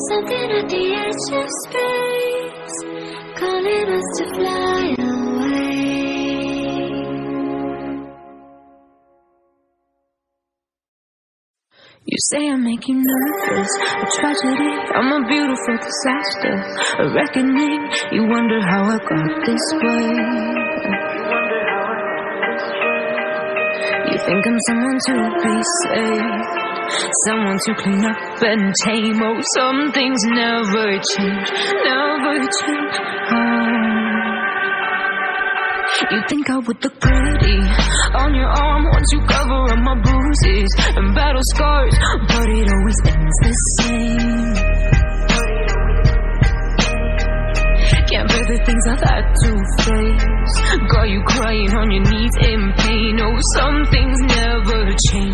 Something at the edge of space, calling us to fly away. You say I make you nervous, a tragedy, I'm a beautiful disaster, a reckoning. You wonder how I got this way. You think I'm someone to be saved, someone to clean up and tame. Oh, some things never change, never change. You think I would look pretty on your arm once you cover up my bruises and battle scars, but it always ends the same. Can't bear the things I've had to face, got you crying on your knees in pain. Oh, some things never change.